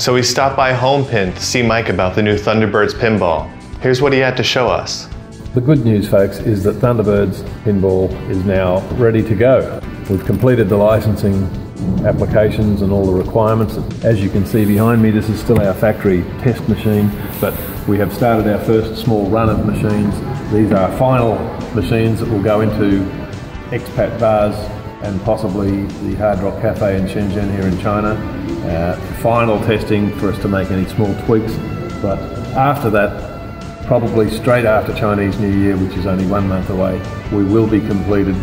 So we stopped by Homepin to see Mike about the new Thunderbirds Pinball. Here's what he had to show us. The good news, folks, is that Thunderbirds Pinball is now ready to go. We've completed the licensing applications and all the requirements. As you can see behind me, this is still our factory test machine, but we have started our first small run of machines. These are final machines that will go into expat bars and possibly the Hard Rock Cafe in Shenzhen here in China. Final testing for us to make any small tweaks, but after that, probably straight after Chinese New Year, which is only 1 month away, we will be completed,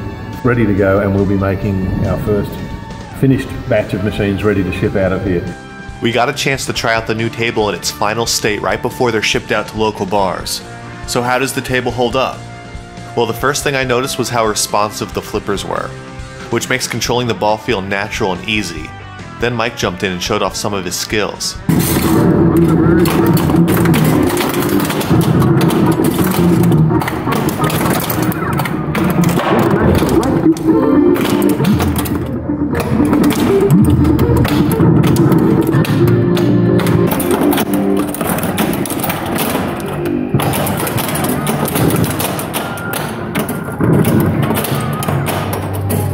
ready to go, and we'll be making our first finished batch of machines ready to ship out of here. We got a chance to try out the new table in its final state right before they're shipped out to local bars. So how does the table hold up? Well, the first thing I noticed was how responsive the flippers were, which makes controlling the ball feel natural and easy. Then Mike jumped in and showed off some of his skills.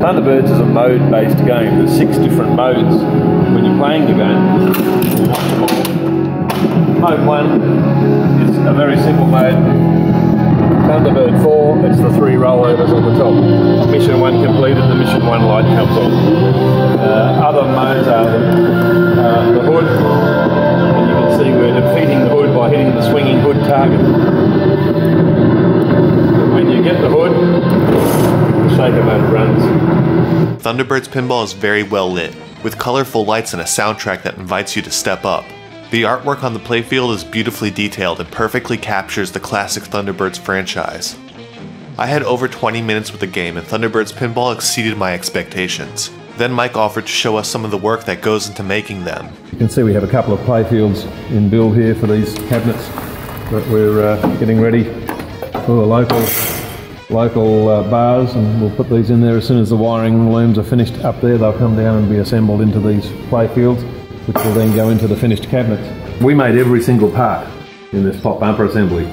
Thunderbirds is a mode-based game. There's 6 different modes when you're playing the game. Mode 1 is a very simple mode. Thunderbird 4, it's the 3 rollovers on the top. Mission 1 completed, the mission 1 light comes on. Other modes are the hood, and you can see we're defeating the hood by hitting the swinging hood target. When you get the hood, the shaker mode runs. Thunderbirds Pinball is very well lit, with colorful lights and a soundtrack that invites you to step up. The artwork on the playfield is beautifully detailed and perfectly captures the classic Thunderbirds franchise. I had over 20 minutes with the game, and Thunderbirds Pinball exceeded my expectations. Then Mike offered to show us some of the work that goes into making them. You can see we have a couple of playfields in build here for these cabinets that we're getting ready for the local bars, and we'll put these in there as soon as the wiring looms are finished up there. They'll come down and be assembled into these playfields, which will then go into the finished cabinets. We made every single part in this pop bumper assembly.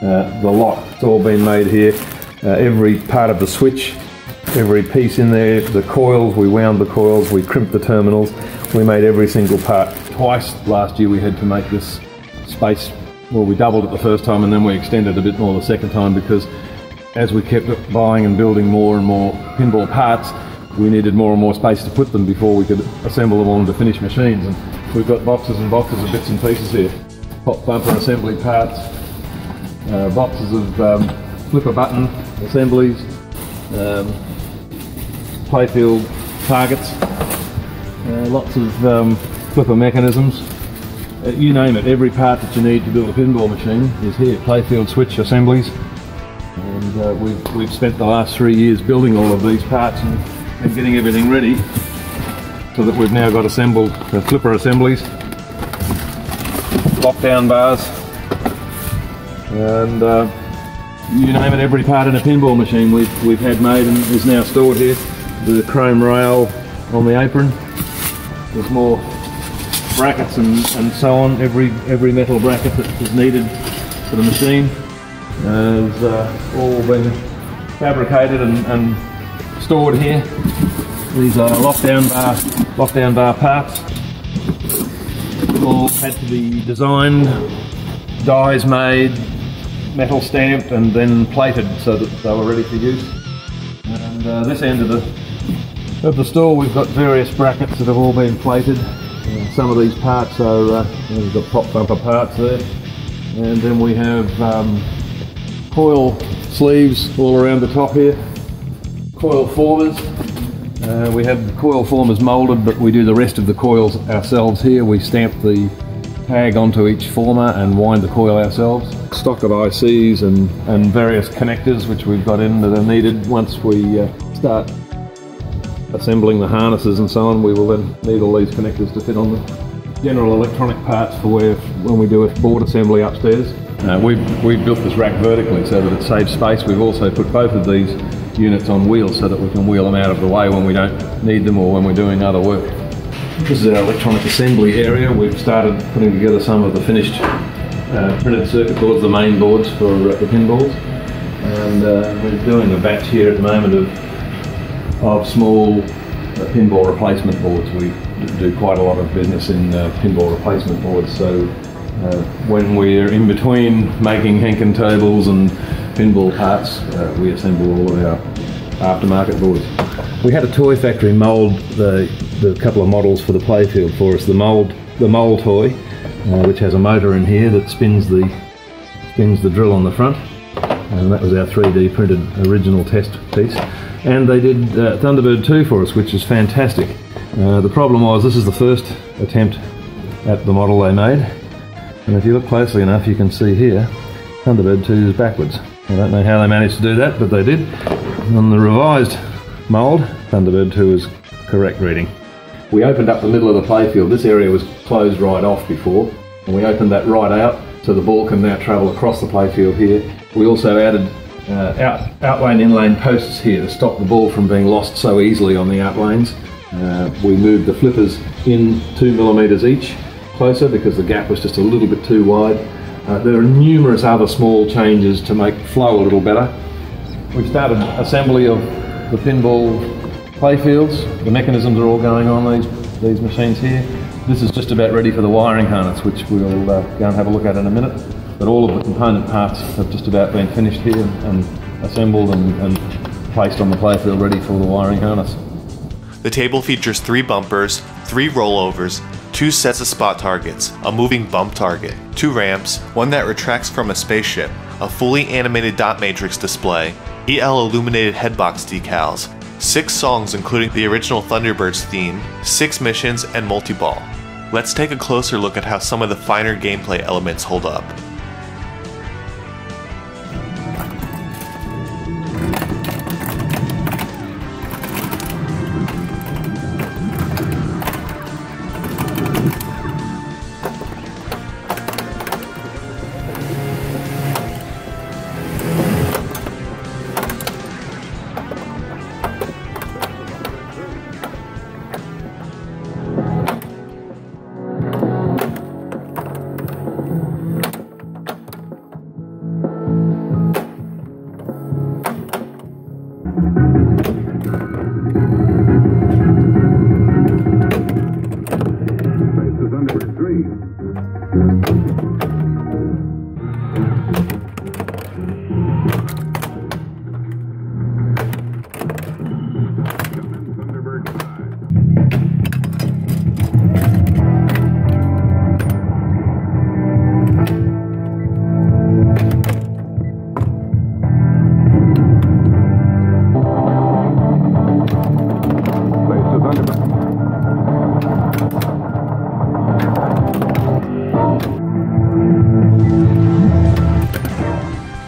The lot, it's all been made here. Every part of the switch, every piece in there, the coils, we wound the coils, we crimped the terminals, we made every single part. Twice last year we had to make this space, well, we doubled it the first time and then we extended a bit more the second time, because as we kept buying and building more and more pinball parts, we needed more and more space to put them before we could assemble them all into finished machines. And we've got boxes and boxes of bits and pieces here. Pop bumper assembly parts, boxes of flipper button assemblies, playfield targets, lots of flipper mechanisms. You name it, every part that you need to build a pinball machine is here. Playfield switch assemblies. And we've spent the last 3 years building all of these parts and getting everything ready, so that we've now got assembled flipper assemblies, lockdown bars, and you name it, every part in a pinball machine we've had made and is now stored here. The chrome rail on the apron, there's more brackets and so on, every metal bracket that is needed for the machine has all been fabricated and stored here. These are lockdown bar parts. All had to be designed, dies made, metal stamped, and then plated so that they were ready for use. And this end of the store, we've got various brackets that have all been plated. Some of these parts are we've got pop bumper parts there, and then we have coil sleeves all around the top here, coil formers. We have the coil formers moulded, but we do the rest of the coils ourselves here. We stamp the tag onto each former and wind the coil ourselves. Stock of ICs and various connectors which we've got in that are needed once we start assembling the harnesses and so on. We will then need all these connectors to fit on the general electronic parts for when we do a board assembly upstairs. We've built this rack vertically so that it saves space. We've also put both of these units on wheels so that we can wheel them out of the way when we don't need them or when we're doing other work. This is our electronic assembly area. We've started putting together some of the finished printed circuit boards, the main boards for the pinballs. And we're doing a batch here at the moment of small pinball replacement boards. We do quite a lot of business in pinball replacement boards, so when we're in between making Henkin tables and pinball parts, we assemble all of our aftermarket boards. We had a toy factory mould the couple of models for the playfield for us. The mould toy, which has a motor in here that spins the drill on the front, and that was our 3D printed original test piece. And they did Thunderbird 2 for us, which is fantastic. The problem was this is the first attempt at the model they made, and if you look closely enough you can see here Thunderbird 2 is backwards. I don't know how they managed to do that, but they did. On the revised mould, Thunderbird 2 is correct reading. We opened up the middle of the playfield. This area was closed right off before, and we opened that right out so the ball can now travel across the playfield here. We also added outlane inlane posts here to stop the ball from being lost so easily on the outlanes. We moved the flippers in 2mm each closer because the gap was just a little bit too wide. There are numerous other small changes to make flow a little better. We've started assembly of the pinball playfields. The mechanisms are all going on these machines here. This is just about ready for the wiring harness, which we'll go and have a look at in a minute. But all of the component parts have just about been finished here and assembled and placed on the playfield ready for the wiring harness. The table features 3 bumpers, 3 rollovers, 2 sets of spot targets, a moving bump target, 2 ramps, one that retracts from a spaceship, a fully animated dot matrix display, EL illuminated headbox decals, 6 songs including the original Thunderbirds theme, 6 missions, and multi-ball. Let's take a closer look at how some of the finer gameplay elements hold up.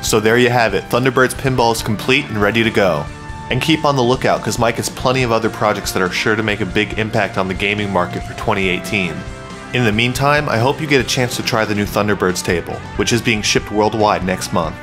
So there you have it, Thunderbirds Pinball is complete and ready to go. And keep on the lookout because Mike has plenty of other projects that are sure to make a big impact on the gaming market for 2018. In the meantime, I hope you get a chance to try the new Thunderbirds table, which is being shipped worldwide next month.